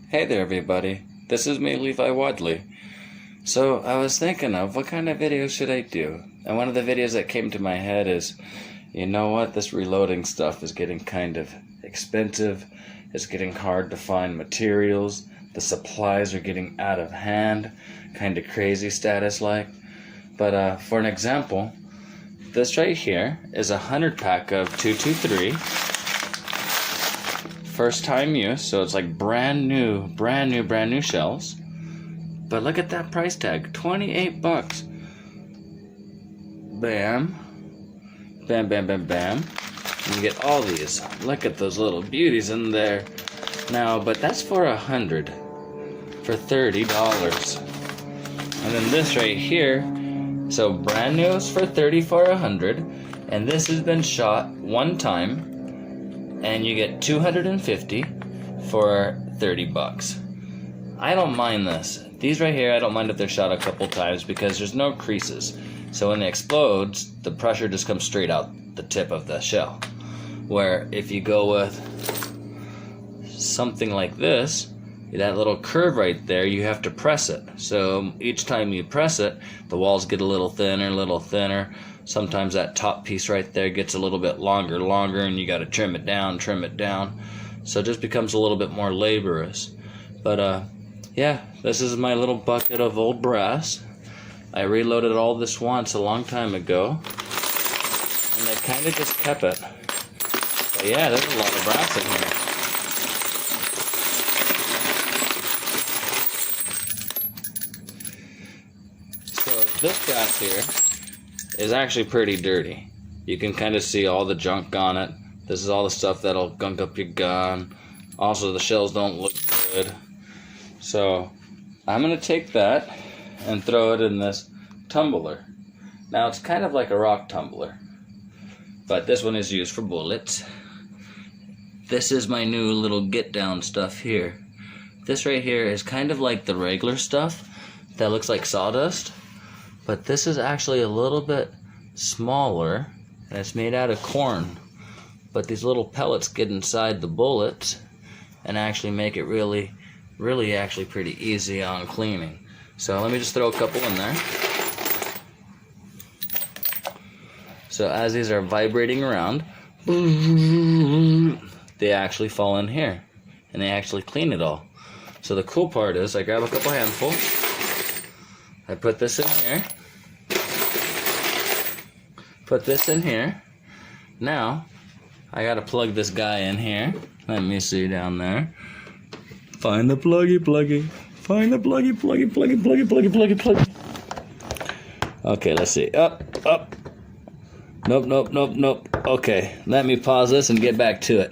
Hey there everybody, this is me, Levi Wadleigh. So I was thinking of what kind of video should I do, and one of the videos that came to my head is, you know what, this reloading stuff is getting kind of expensive, it's getting hard to find materials, the supplies are getting out of hand, kind of crazy status like. But for an example, this right here is a 100 pack of 223. First time use, so it's like brand new shells. But look at that price tag, 28 bucks. Bam. Bam, bam, bam, bam. And you get all these. Look at those little beauties in there. Now, but that's for 100. For $30. And then this right here, so brand new is for 30 for 100. And this has been shot one time. And you get 250 for 30 bucks. I don't mind this. These right here, I don't mind if they're shot a couple times because there's no creases. So when it explodes, the pressure just comes straight out the tip of the shell. Where if you go with something like this, that little curve right there, you have to press it. So each time you press it, the walls get a little thinner. Sometimes that top piece right there gets a little bit longer, and you got to trim it down. So it just becomes a little bit more laborious. But yeah, this is my little bucket of old brass. I reloaded all this once a long time ago, and I kind of just kept it. But yeah, there's a lot of brass in here. So this brass here is actually pretty dirty. You can kind of see all the junk on it. This is all the stuff that'll gunk up your gun. Also, the shells don't look good. So I'm gonna take that and throw it in this tumbler. Now it's kind of like a rock tumbler, but this one is used for bullets. This is my new little get down stuff here. This right here is kind of like the regular stuff that looks like sawdust, but this is actually a little bit smaller, and it's made out of corn. But these little pellets get inside the bullets and actually make it really actually pretty easy on cleaning. So let me just throw a couple in there. So as these are vibrating around, they actually fall in here, and they actually clean it all. So the cool part is I grab a couple handfuls, I put this in here, put this in here. Now I gotta plug this guy in here. Let me see down there. Find the pluggy. Find the pluggy. Okay, let's see. Up. Nope. Okay, let me pause this and get back to it.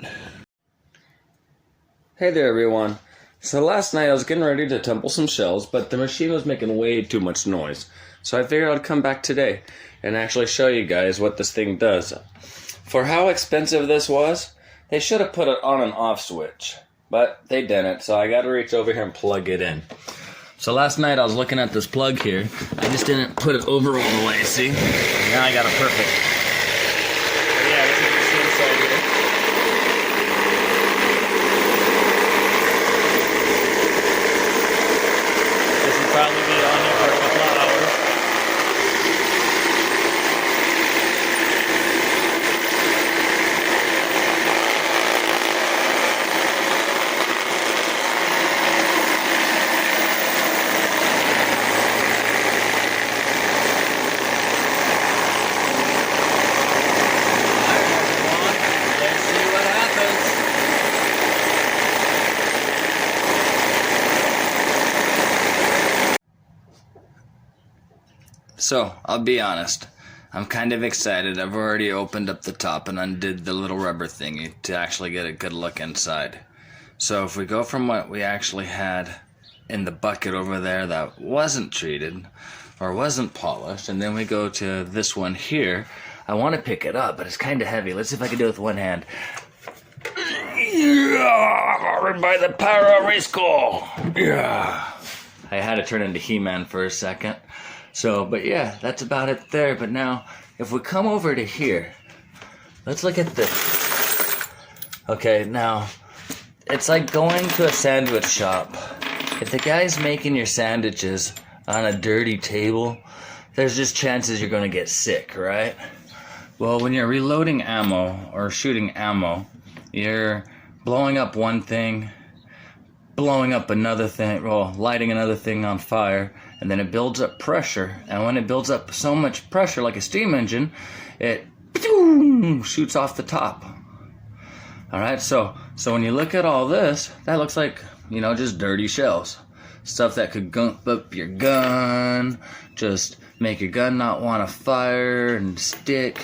Hey there, everyone. So last night I was getting ready to tumble some shells, but the machine was making way too much noise. So I figured I'd come back today and actually show you guys what this thing does. For how expensive this was, they should have put it on and off switch, but they didn't, so I got to reach over here and plug it in. So last night I was looking at this plug here. I just didn't put it over all the way, see? Now I got it perfect. Yeah, this is the machine side here. This will probably be on there for a couple of hours. So, I'll be honest, I'm kind of excited. I've already opened up the top and undid the little rubber thingy to actually get a good look inside. So if we go from what we actually had in the bucket over there that wasn't treated or wasn't polished, and then we go to this one here, I want to pick it up, but it's kind of heavy. Let's see if I can do it with one hand. Yeah, by the power of Risco. Yeah. I had to turn into He-Man for a second. So, but yeah, that's about it there. But now, if we come over to here, let's look at this. Okay, now, it's like going to a sandwich shop. If the guy's making your sandwiches on a dirty table, there's just chances you're going to get sick, right? Well, when you're reloading ammo or shooting ammo, you're blowing up one thing, blowing up another thing, well, lighting another thing on fire, and then it builds up pressure. And when it builds up so much pressure, like a steam engine, it shoots off the top. All right, so when you look at all this, that looks like, you know, just dirty shells. Stuff that could gump up your gun, just make your gun not want to fire and stick.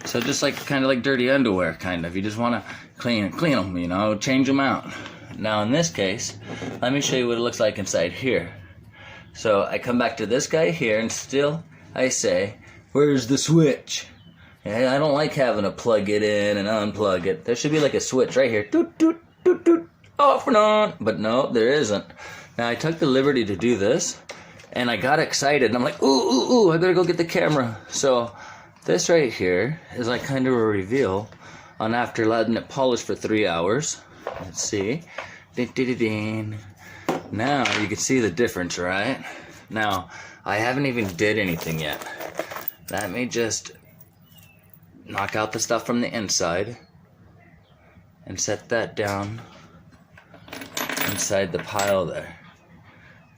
So just like kind of like dirty underwear, kind of. You just want to clean them, you know, change them out. Now in this case, let me show you what it looks like inside here. So I come back to this guy here, and still I say, where's the switch? And I don't like having to plug it in and unplug it. There should be like a switch right here. Doot, doot, doot, doot, off and on. But no, there isn't. Now I took the liberty to do this, and I got excited, and I'm like, ooh, I better go get the camera. So this right here is like kind of a reveal on after letting it polish for 3 hours. Let's see. Ding, ding, ding, ding. Now you can see the difference, right? Now, I haven't even did anything yet. Let me just knock out the stuff from the inside and set that down inside the pile there.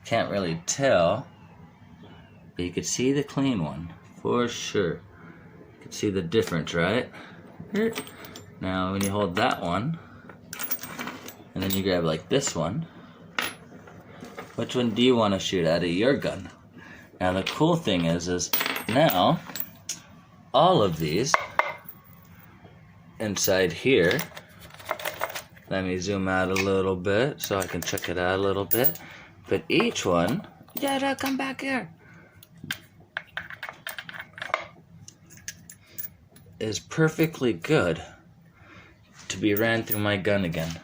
Can't really tell, but you can see the clean one for sure. You can see the difference, right? Now when you hold that one and then you grab like this one, which one do you want to shoot out of your gun? Now the cool thing is now all of these inside here, let me zoom out a little bit so I can check it out a little bit. But each one, yeah, come back here, is perfectly good to be ran through my gun again.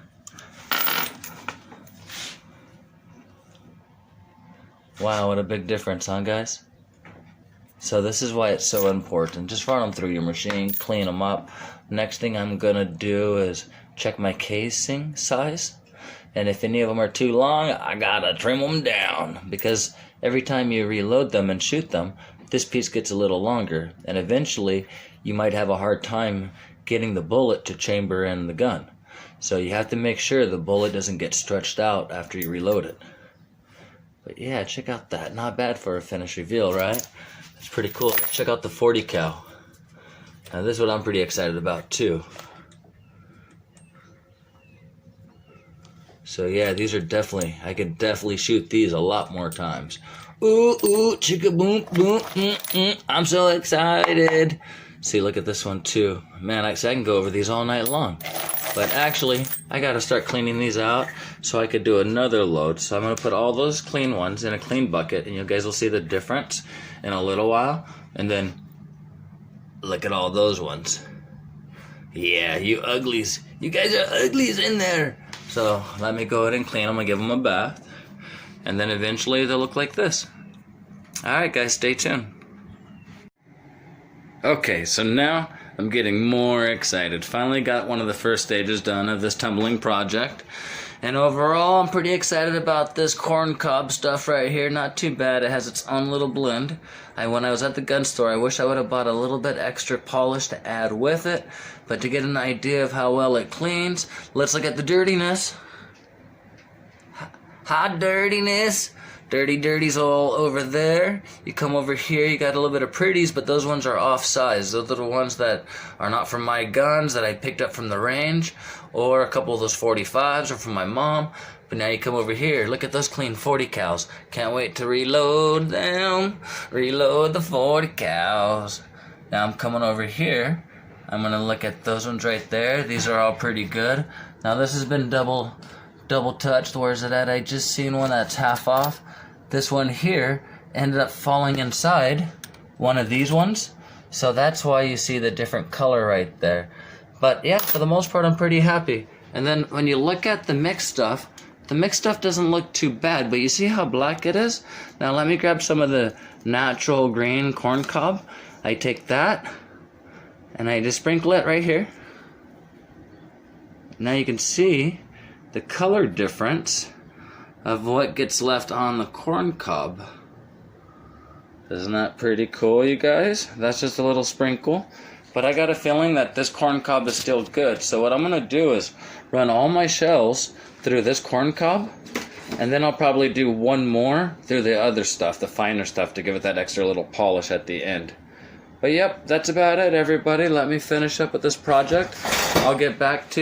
Wow, what a big difference, huh, guys? So this is why it's so important. Just run them through your machine, clean them up. Next thing I'm gonna do is check my casing size. And if any of them are too long, I gotta trim them down. Because every time you reload them and shoot them, this piece gets a little longer. And eventually, you might have a hard time getting the bullet to chamber in the gun. So you have to make sure the bullet doesn't get stretched out after you reload it. But yeah, check out that. Not bad for a finished reveal, right? It's pretty cool. Check out the 40 cal. Now this is what I'm pretty excited about too. So yeah, these are definitely, I could definitely shoot these a lot more times. Ooh, chicka boom, boom, I'm so excited. See, look at this one too. Man, I can go over these all night long. But actually, I gotta start cleaning these out so I could do another load. So I'm gonna put all those clean ones in a clean bucket, and you guys will see the difference in a little while. And then, look at all those ones. Yeah, you uglies. You guys are uglies in there. So let me go ahead and clean them and give them a bath. And then eventually they'll look like this. Alright guys, stay tuned. Okay, so now I'm getting more excited. Finally got one of the first stages done of this tumbling project. And overall, I'm pretty excited about this corn cob stuff right here. Not too bad. It has its own little blend. When I was at the gun store, I wish I would have bought a little bit extra polish to add with it. But to get an idea of how well it cleans, let's look at the dirtiness. Hot dirtiness. Dirty's all over there. You come over here, you got a little bit of pretties, but those ones are off size. Those are the ones that are not from my guns that I picked up from the range, or a couple of those 45s are from my mom. But now you come over here, look at those clean 40 cals. Can't wait to reload them. Reload the 40 cals. Now I'm coming over here. I'm gonna look at those ones right there. These are all pretty good. Now this has been double touched. Where's it at? I just seen one that's half off. This one here ended up falling inside one of these ones. So that's why you see the different color right there. But yeah, for the most part, I'm pretty happy. And then when you look at the mixed stuff doesn't look too bad, but you see how black it is? Now let me grab some of the natural green corn cob. I take that and I just sprinkle it right here. Now you can see the color difference of what gets left on the corn cob. Isn't that pretty cool, you guys? That's just a little sprinkle. But I got a feeling that this corn cob is still good. So what I'm going to do is run all my shells through this corn cob. And then I'll probably do one more through the other stuff, the finer stuff, to give it that extra little polish at the end. But yep, that's about it, everybody. Let me finish up with this project. I'll get back to